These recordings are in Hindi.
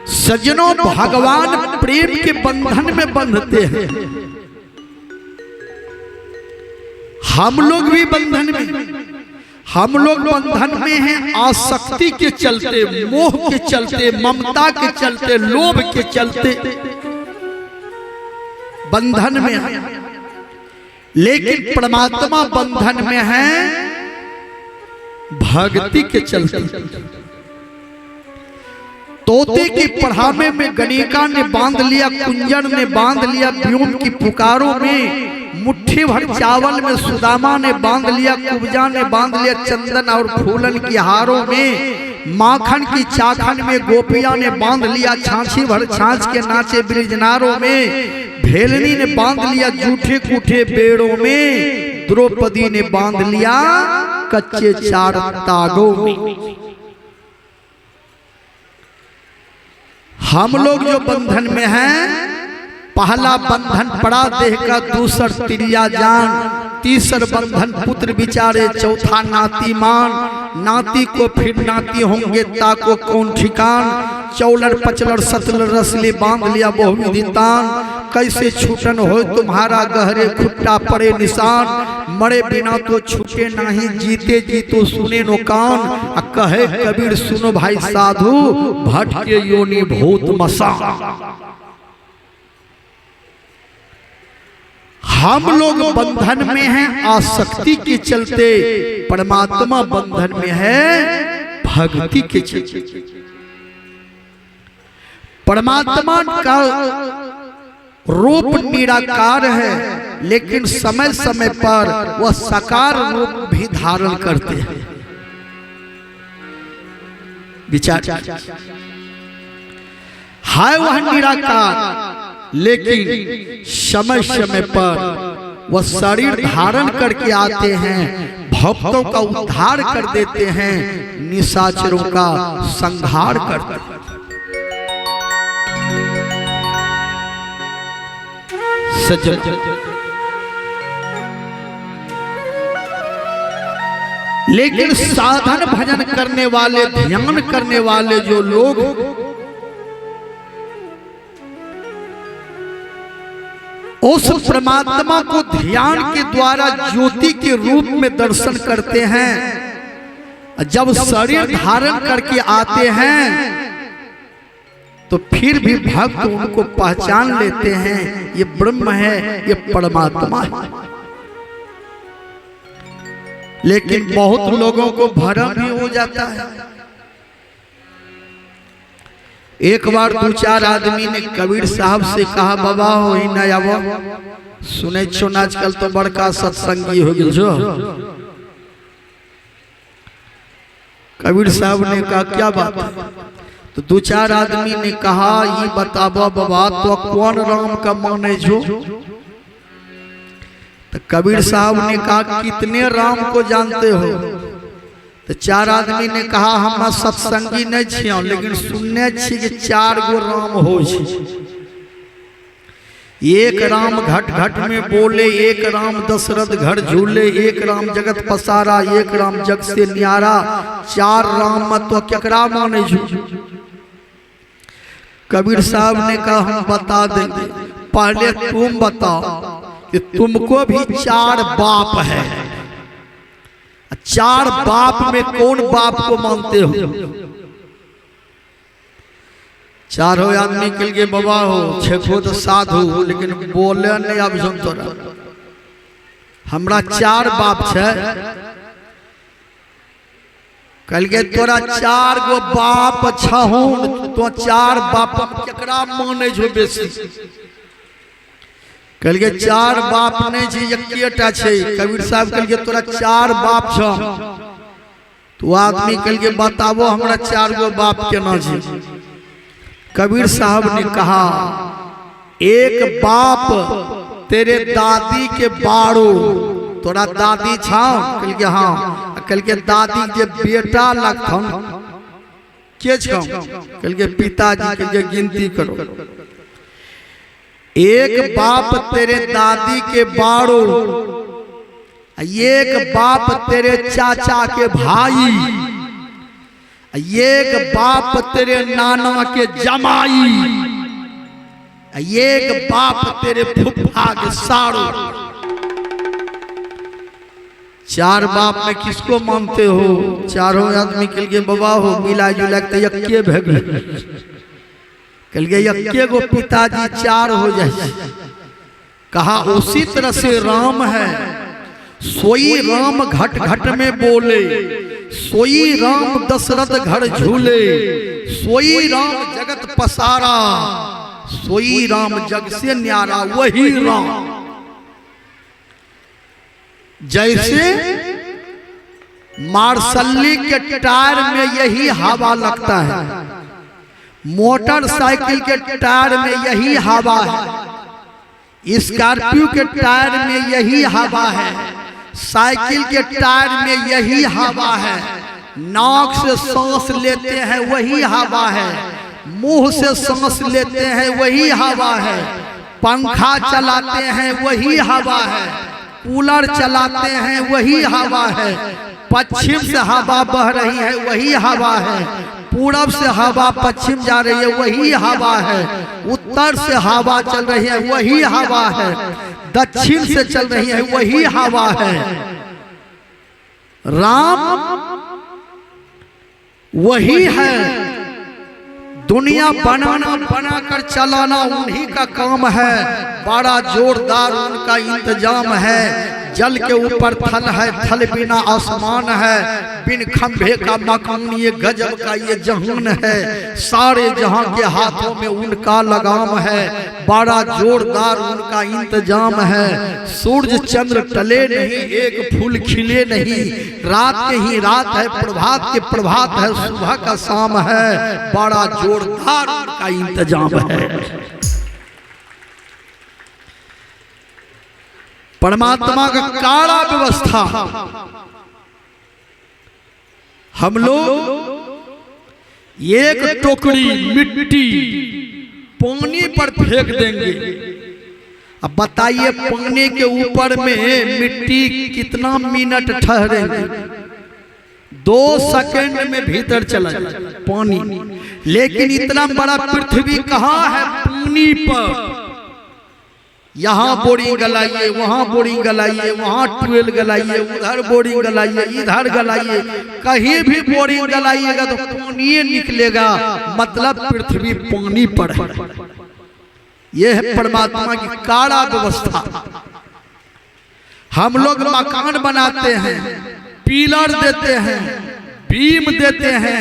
सज्जनों, भगवान प्रेम के बंधन में बंधते हैं। हम लोग भी बंधन में, हम लोग बंधन में हैं आसक्ति के चलते, मोह के चलते, ममता के चलते, लोभ के चलते बंधन में है। लेकिन परमात्मा बंधन में है भक्ति के चलते। तोते की पढ़ावे में गणिका ने बांध लिया, कुंजर ने बांध लिया, ब्यून की पुकारों में मुट्ठी भर चावल में सुदामा ने बांध लिया, कुब्जा ने बांध लिया, चंदन और फूलन की हारों में माखन की चाखन में गोपियां ने बांध लिया, छाछी भर छाछ के नाचे ब्रिजनारों में भेलनी ने बांध लिया, जूठे कूठे बेड़ों में द्रौपदी ने बांध लिया कच्चे चार तागों में। हम लोग जो बंधन में हैं, पहला बंधन पड़ा देह का, दूसर तिरिया जान, तीसर बंधन पुत्र बिचारे, चौथा नाती मान, नाती को फिर नाती होंगे ताको कौन ठिकान, चौलर पचलर सतलर रसले बांध लिया बहुविधि तान, कैसे छूटन हो तुम्हारा गहरे खुट्टा पड़े निशान, मरे बिना तो छूटे नहीं, जीते जी तो सुने नो कान, कहे कबीर सुनो भाई साधु, भटके योनि भूत मसान। हम लोग बंधन में हैं आसक्ति के चलते, परमात्मा बंधन में है भक्ति के चलते। परमात्मा का रूप निराकार है, लेकिन समय समय पर वह साकार रूप भी धारण करते हैं। विचार है वह निराकार, लेकिन समय समय पर वह शरीर धारण करके आते हैं, भक्तों का उद्धार कर देते हैं, निशाचरों का संहार करते हैं। सज्जन, लेकिन साधन भजन करने वाले, ध्यान करने वाले जो लोग उस परमात्मा को ध्यान के द्वारा ज्योति के रूप में दर्शन करते हैं, जब शरीर धारण करके आते हैं तो फिर भी भक्त उनको पहचान लेते हैं, ये ब्रह्म है, ये परमात्मा है। लेकिन बहुत लोगों को भ्रम भी हो जाता है। एक बार दो चार आदमी ने कबीर साहब से कहा, बाबा हो ही न आव, सुने छो आजकल तो बड़का सत्संगी हो गए जो। कबीर साहब ने कहा क्या बात है? तो दो चार आदमी ने कहा, ये बताबो बाबा तो कौन राम का माने जो? तो कबीर साहब ने कहा कितने राम को जानते हो? तो चार आदमी ने कहा हम सत्संगी नहीं छिया, लेकिन सुनने छी कि 4 गो राम हो। एक राम घट घट में बोले, एक राम दशरथ घर झूले, एक राम जगत पसारा, एक राम जग से न्यारा, 4 राम मत तो केकरा माने जो? कबीर साहब ने कहा हम बता देंगे, पहले तुम बताओ कि तुमको भी 4 बाप है, 4 बाप में कौन बाप को मानते हो? चारों आदमी के लिए बाबा हो, छेखो तो साधु हो, लेकिन बोले नहीं अब सुन तोरा हमरा 4 बाप छे। कल के तोरा 4 गो बाप छहुन, तो 4 बाप केकरा माने जो बेसी? कल के 4 बाप नहीं छी, एकेटा छे। कबीर साहब कल के तोरा 4 बाप छ, तो आदमी कल के बताबो हमरा 4 गो बाप केना छी? कबीर साहब ने कहा एक बाप तेरे दादी के बाड़ो, तोरा दादी छा? कल के हाँ। कल के दादी के बेटा लगथन के छ? कल के पिताजी के गिनती करो। एक बाप तेरे दादी के बाड़ो, एक बाप तेरे चाचा के भाई, एक बाप तेरे नाना के जमाई, एक बाप तेरे फुफा के साड़ू। चार बाप में किसको मानते हो? चारों आदमी के लिए बाबा हो, मिला जुला के यक्के भग गए, यक्के को पिताजी चार हो जाए। कहा उसी तरह से राम है, सोई राम घट घट में बोले, सोई राम दशरथ घर झूले, सोई राम जगत पसारा, सोई राम जग से न्यारा, वही राम। जैसे मार्शल्ली के टायर में यही हवा लगता है, मोटरसाइकिल के टायर में यही हवा है, स्कॉर्पियो के टायर में यही हवा है, साइकिल के टायर में यही हवा है, नाक से सांस लेते हैं वही हवा है, मुंह से सांस लेते हैं वही हवा है, पंखा चलाते हैं वही हवा है, कूलर चलाते हैं वही हवा है, पश्चिम से हवा बह रही है वही हवा है, पूरब से हवा पश्चिम जा रही है वही हवा है, उत्तर से हवा चल रही है वही हवा है, दक्षिण से चल रही है वही हवा है। राम वही है, दुनिया बनाना बनाकर चलाना उन्हीं का काम है, बड़ा जोरदार उनका इंतजाम है। जल के ऊपर थल है, थल बिना आसमान है, बिन खंभे का मकान ये गजब का ये जहान है, सारे जहां के हाथों में उनका लगाम है, बड़ा जोरदार उनका इंतजाम है। सूरज चंद्र टले नहीं, एक फूल खिले नहीं, रात के ही रात है, प्रभात के प्रभात है, सुबह का शाम है, बड़ा जोरदार उनका इंतजाम है। परमात्मा का काड़ा व्यवस्था हम लोग एक टोकरी मिट्टी पानी पर फेंक देंगे। अब बताइए पानी के ऊपर में मिट्टी कितना मिनट ठहरेंगे? 2 सेकंड में भीतर चला जाए पानी। लेकिन इतना बड़ा पृथ्वी कहाँ है? पानी पर। यहाँ बोरिंग गलाइए, वहाँ बोरिंग गलाइए, वहाँ ट्यूबवेल गलाइए, उधर बोरिंग गलाइए, इधर गलाइए, कहीं भी बोरिंग गलाइएगा तो पानी निकलेगा, मतलब पृथ्वी पानी पर है। यह है परमात्मा की काड़ा व्यवस्था। हम लोग मकान बनाते हैं, पिलर देते हैं, बीम देते हैं,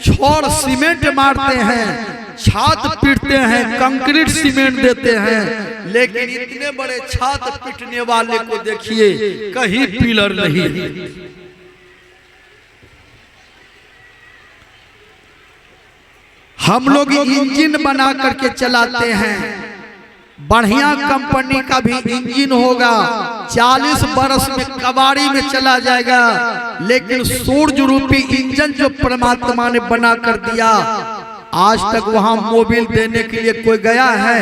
छोड़ सीमेंट मारते हैं, छात पीटते हैं, कंक्रीट सीमेंट देते हैं, लेकिन इतने बड़े छात पीटने वाले को देखिए कहीं पिलर नहीं। हम लोग इंजन बना करके चलाते हैं, बढ़िया कंपनी का भी इंजन होगा, 40 बरस में कबाड़ी में चला जाएगा, लेकिन सूर्य रूपी इंजन जो परमात्मा ने बना कर दिया, आज तक वहां मोबिल देने के लिए कोई गया है?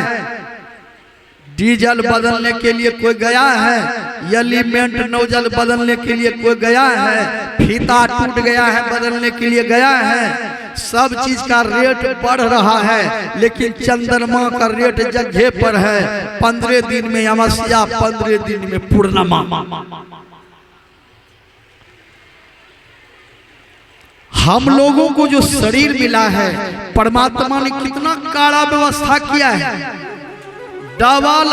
डीजल बदलने के लिए कोई गया है? एलिमेंट नोजल बदलने के लिए कोई गया है? फीता टूट गया है बदलने के लिए गया है? सब चीज का रेट बढ़ रहा है, लेकिन चंद्रमा का रेट जगह पर है। 15 दिन में अमावस्या, 15 दिन में पूर्णिमा। हम लोगों को जो शरीर मिला है, परमात्मा ने कितना काड़ा व्यवस्था किया है। डबल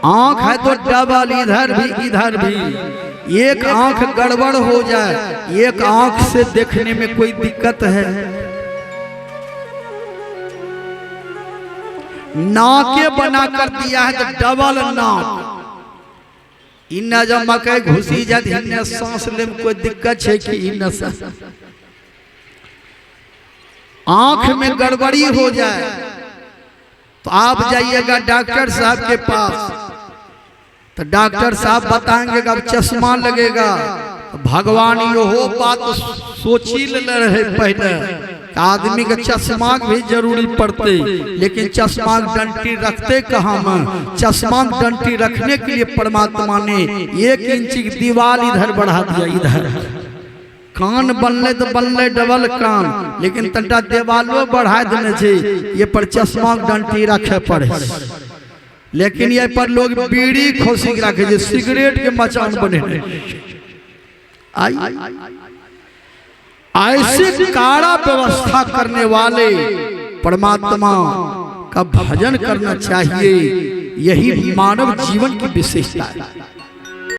आंख है तो डबल, इधर भी इधर भी। एक आंख गड़बड़ हो जाए, एक आंख से देखने में कोई दिक्कत है? नाके बना कर दिया है तो डबल नाक। इन्ना जब मकई घुसी जाती है, सांस ले में कोई दिक्कत है कि इन्ना आंख में गड़बड़ी हो जाए तो आप जाइएगा डॉक्टर साहब के पास, तो डॉक्टर साहब बताएंगे कि अब चश्मा लगेगा। तो भगवान यो हो बात सोची ले रहे पहले, आदमी का चश्मा भी जरूरी पड़ते, लेकिन चश्मा डंटी रखते कहाँ में? चश्मा डंटी रखने के लिए परमात्मा ने 1 इंच की दीवार इधर बढ़ा दिया, इधर कान बनले तो बनले डबल कान, लेकिन तंटा देवालो बढ़ा देने छे, ये पर चश्मा डंटी रखे पड़े, लेकिन ये पर लोग बीड़ी खोसी के रखे, सिगरेट के मचान बने। आई ऐसे काड़ा व्यवस्था करने वाले परमात्मा का भजन करना चाहिए, यही मानव जीवन की विशेषता है।